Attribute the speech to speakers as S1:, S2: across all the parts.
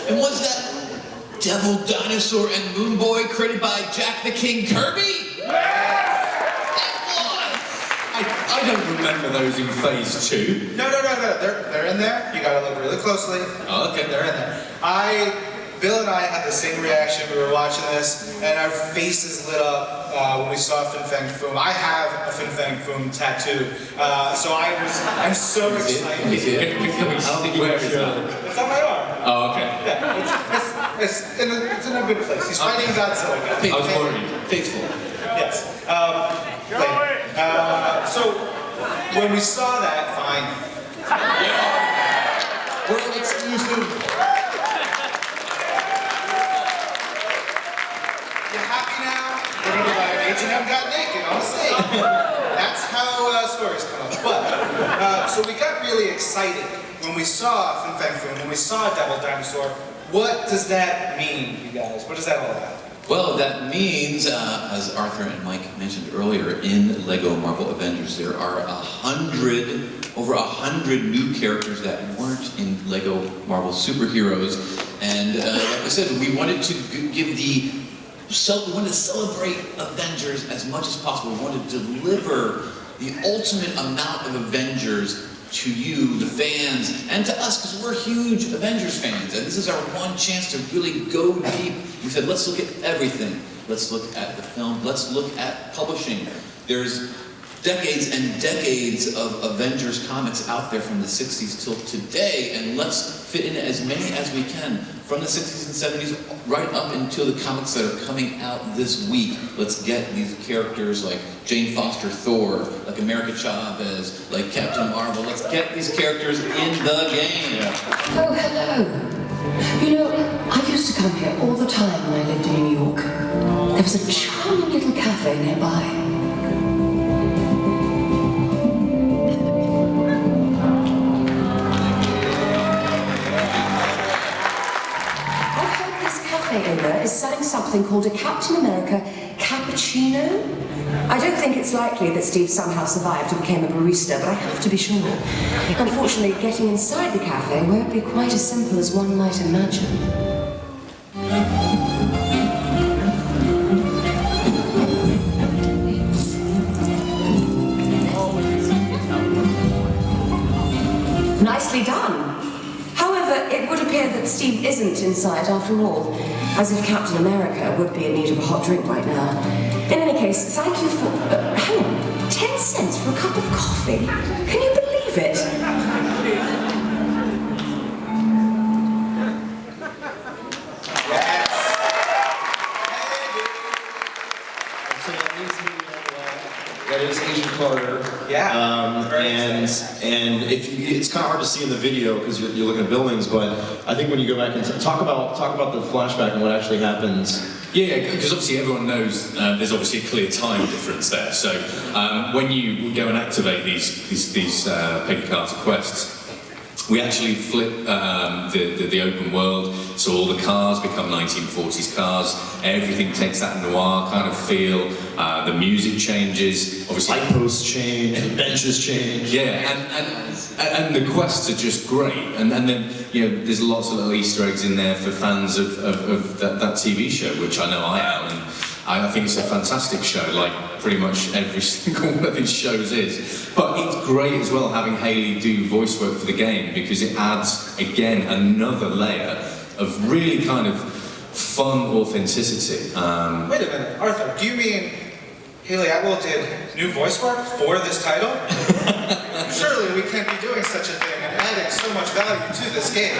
S1: And was that Devil Dinosaur and Moon Boy created by Jack the King Kirby?
S2: I don't remember those in phase 2.
S3: No. They're in there. You gotta look really closely.
S2: Oh, okay.
S3: They're in there. Bill and I had the same reaction. We were watching this, and our faces lit up when we saw Fin Fang Foom. I have a Fin Fang Foom tattoo, so I'm so excited.
S2: Can we see where is that?
S3: It's on my arm.
S2: Oh, okay.
S3: Yeah, it's in a good place. He's fighting Godzilla.
S2: I was worried. Faithful.
S3: Yes. So when we saw that, fine.
S1: Yeah. World exclusive.
S3: You happy now? Agent M got naked on stage. That's how stories come up. But so we got really excited when we saw Fin Fang Foom, when we saw Devil Dinosaur. What does that mean, you guys? What is that all about?
S1: Well, that means, as Arthur and Mike mentioned earlier, in LEGO Marvel Avengers, there are over 100 new characters that weren't in LEGO Marvel superheroes. And like I said, we wanted to we wanted to celebrate Avengers as much as possible. We wanted to deliver the ultimate amount of Avengers to you, the fans, and to us, because we're huge Avengers fans. And this is our one chance to really go deep. We said, let's look at everything. Let's look at the film. Let's look at publishing. There's decades and decades of Avengers comics out there from the 60s till today, and let's fit in as many as we can from the 60s and 70s right up until the comics that are coming out this week. Let's get these characters like Jane Foster Thor, like America Chavez, like Captain Marvel. Let's get these characters in the game.
S4: Oh, hello. You know, I used to come here all the time when I lived in New York. There was a charming little cafe nearby. Is selling something called a Captain America cappuccino. I don't think it's likely that Steve somehow survived and became a barista, but I have to be sure. Unfortunately, getting inside the cafe won't be quite as simple as one might imagine. Nicely done. However, it would appear that Steve isn't inside after all, as if Captain America would be in need of a hot drink right now. In any case, thank you for... hang on, 10 cents for a cup of coffee? Can you believe it?
S5: That is Agent Carter.
S3: Yeah.
S5: And it's kind of hard to see in the video because you're looking at buildings, but I think when you go back and talk about the flashback and what actually happens.
S2: Yeah, because obviously everyone knows there's obviously a clear time difference there. So when you go and activate these Peggy Carter quests, we actually flip the open world, so all the cars become 1940s cars. Everything takes that noir kind of feel. The music changes. Obviously,
S5: light posts change, benches change.
S2: Yeah, and the quests are just great. And then there's lots of little Easter eggs in there for fans of that TV show, which I know I am. And I think it's a fantastic show, like pretty much every single one of these shows is. But it's great as well having Hayley do voice work for the game, because it adds, again, another layer of really kind of fun authenticity.
S3: Wait a minute, Arthur, do you mean Hayley Atwell did new voice work for this title? Surely we can't be doing such a thing and adding so much value to this game.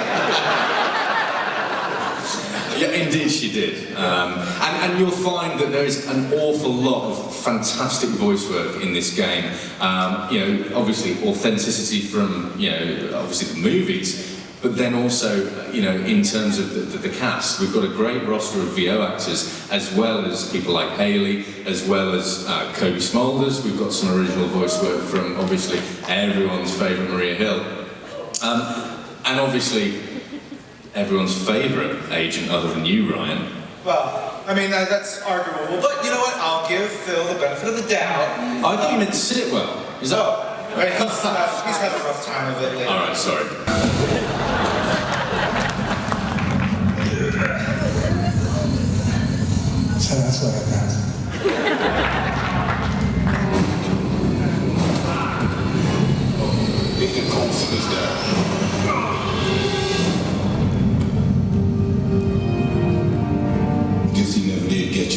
S2: Yeah, indeed she did. And you'll find that there is an awful lot of fantastic voice work in this game. Obviously authenticity from, obviously the movies, but then also, in terms of the cast, we've got a great roster of VO actors, as well as people like Hayley, as well as Kobe Smulders. We've got some original voice work from, obviously, everyone's favourite Maria Hill. And obviously, everyone's favourite agent other than you, Ryan.
S3: Well, I mean, that's arguable, but you know what? I'll give Phil the benefit of the doubt.
S2: I thought you meant Sitwell. Is that...
S3: Oh, right, he's had a rough time of it lately.
S2: Alright, sorry.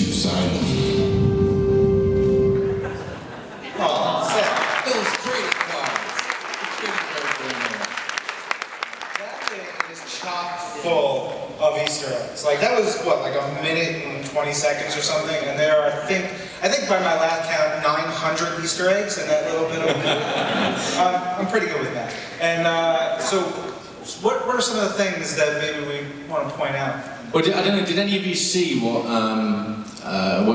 S6: to sign them.
S3: Oh, sick.
S1: Those trading cards. The trading cards are in there.
S3: That thing is chock full of Easter eggs. Like that was what, like a minute and 20 seconds or something, and there are, I think by my last count, 900 Easter eggs in that little bit of video. I'm pretty good with that. And so, what are some of the things that maybe we want to point out?
S2: Well, I don't know, did any of you see what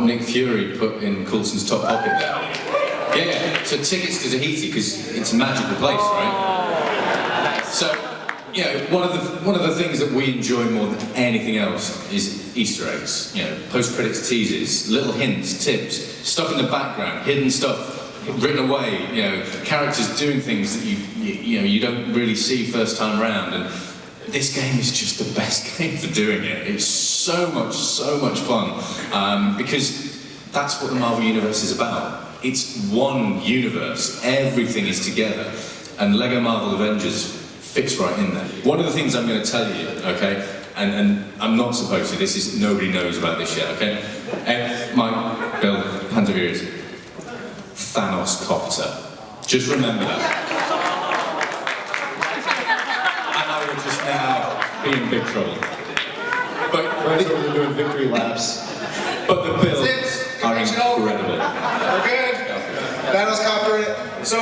S2: Nick Fury put in Coulson's top pocket there? Yeah, so tickets to Tahiti, because it's a magical place, right? So, you know, one of the things that we enjoy more than anything else is Easter eggs. You know, post-credits teasers, little hints, tips, stuff in the background, hidden stuff written away. You know, characters doing things that you don't really see first time round. And this game is just the best game for doing it. It's so much fun because that's what the Marvel Universe is about. It's one universe. Everything is together, and Lego Marvel Avengers fits right in there. One of the things I'm going to tell you, okay, and I'm not supposed to, nobody knows about this yet, okay? Mike, Bill, hands over your ears. Thanos copter. Just remember that. And I will just now be in big trouble. But
S5: We're doing victory laps.
S2: the builds are incredible.
S3: We're good. Thanos copter it. So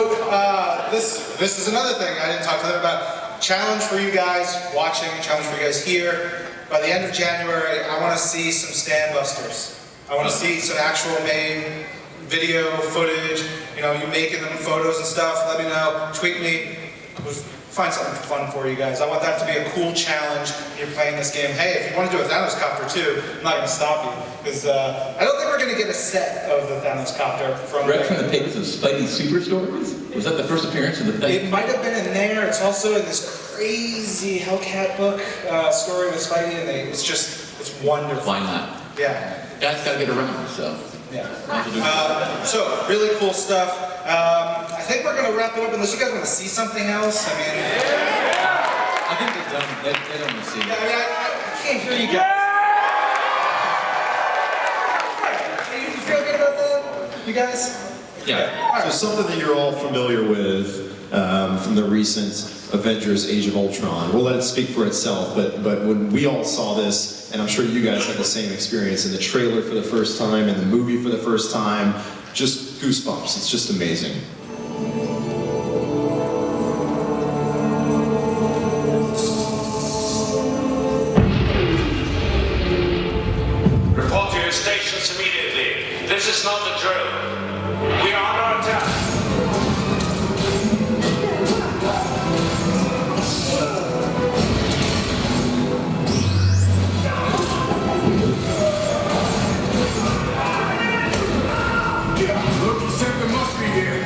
S3: this is another thing I didn't talk to them about. Challenge for you guys watching, challenge for you guys here. By the end of January, I want to see some stand busters. I want to see some actual made video footage. You know, you making them photos and stuff. Let me know. Tweet me. We'll find something fun for you guys. I want that to be a cool challenge. You're playing this game. Hey, if you want to do a Thanos copter too, I'm not going to stop you. Because I don't think we're going to get a set of the Thanos copter from
S1: Right from the pages of Spidey Super Stories? Was that the first appearance of the thing?
S3: It might have been in there. It's also in this crazy Hellcat book story with Spidey, and it's wonderful.
S1: Why not?
S3: Yeah.
S1: Guys gotta get around, so.
S3: Yeah. So, really cool stuff. I think we're going to wrap it up unless you guys want to see something else. I mean,
S2: I think they're done. They don't want to see
S3: yeah,
S2: it.
S3: I can't hear you guys. You feel good about that? You guys?
S2: Yeah.
S5: So something that you're all familiar with from the recent Avengers Age of Ultron. We'll let it speak for itself, but when we all saw this, and I'm sure you guys had the same experience in the trailer for the first time, in the movie for the first time, just goosebumps. It's just amazing.
S7: Report to your stations immediately. This is not the drill. We are under attack.
S6: Look, you said there must be here.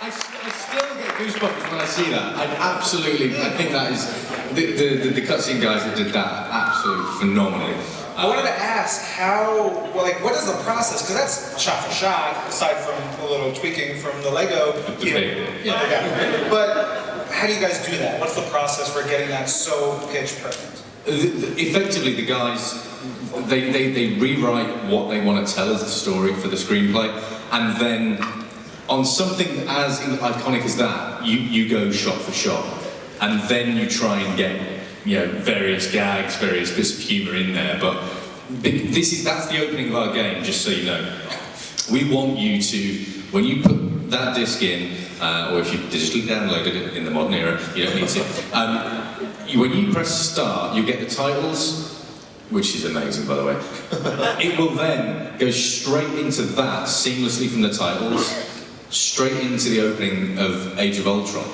S2: I still get goosebumps when I see that. I think that is the cutscene guys that did that absolutely phenomenally.
S3: I wanted to ask what is the process? Because that's shot for shot, aside from a little tweaking from the Lego.
S2: Yeah.
S3: But how do you guys do that? What's the process for getting that so pitch perfect?
S2: Effectively, the guys they rewrite what they want to tell as the story for the screenplay, and then on something as iconic as that, you go shot for shot, and then you try and get various gags, various bits of humour in there. But that's the opening of our game. Just so you know, we want you to, when you put that disc in, or if you digitally downloaded it in the modern era, you don't need to. When you press start, you get the titles, which is amazing, by the way. It will then go straight into that seamlessly from the titles, straight into the opening of Age of Ultron.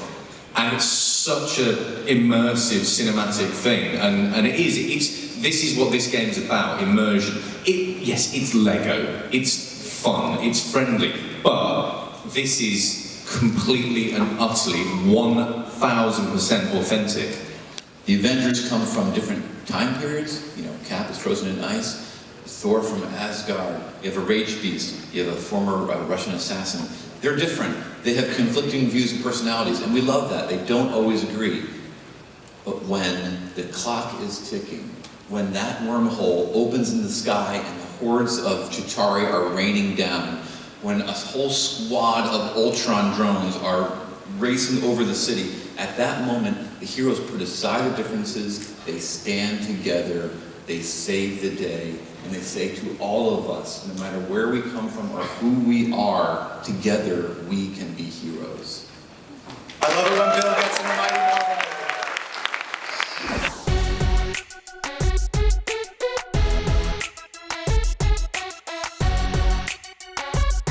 S2: And it's such an immersive cinematic thing, and this is what this game's about, immersion. Yes, it's Lego, it's fun, it's friendly, but this is completely and utterly 1000% authentic.
S1: The Avengers come from different time periods. You know, Cap is frozen in ice, Thor from Asgard, you have a rage beast, you have a former Russian assassin. They're different. They have conflicting views and personalities, and we love that. They don't always agree. But when the clock is ticking, when that wormhole opens in the sky and the hordes of Chitauri are raining down, when a whole squad of Ultron drones are racing over the city, at that moment, the heroes put aside their differences, they stand together, they save the day, and they say to all of us, no matter where we come from or who we are, together we can be heroes.
S3: I love it when